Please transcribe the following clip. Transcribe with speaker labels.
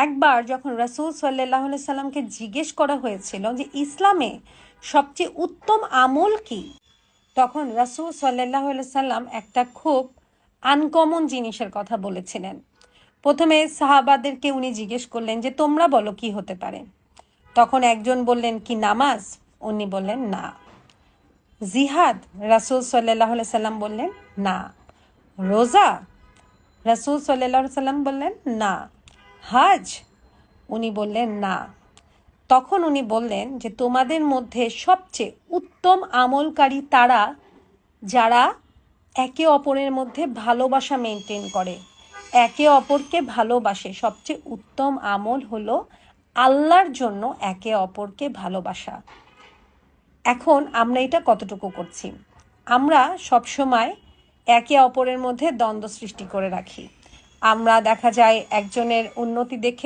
Speaker 1: একবার যখন রাসূল সাল্লাল্লাহু আলাইহি সাল্লামকে জিজ্ঞেস করা হয়েছিল যে ইসলামে সবচেয়ে উত্তম আমল কি, তখন রাসূল সাল্লাল্লাহু আলাইহি সাল্লাম একটা খুব আনকমন জিনিসের কথা বলেছিলেন। প্রথমে সাহাবাদেরকে উনি জিজ্ঞেস করলেন যে তোমরা বলো কি হতে পারে। তখন একজন বললেন কি নামাজ, উনি বললেন না। জিহাদ, রাসূল সাল্লাল্লাহু আলাইহি সাল্লাম বললেন না। রোজা, রাসূল সাল্লাল্লাহু আলাইহি সাল্লাম বললেন না। হজ, উনি বললেন না। তখন উনি বললেন যে তোমাদের মধ্যে সবচেয়ে উত্তম আমলকারী তারা যারা একে অপরের মধ্যে ভালোবাসা মেনটেন করে, একে অপরকে ভালোবাসে। সবচেয়ে উত্তম আমল হলো আল্লাহর জন্য একে অপরকে ভালোবাসা। এখন আমরা এটা কতটুকু করছি? আমরা সবসময় একে অপরের মধ্যে দ্বন্দ্ব সৃষ্টি করে রাখি। আমরা দেখা যায় একজনের উন্নতি দেখে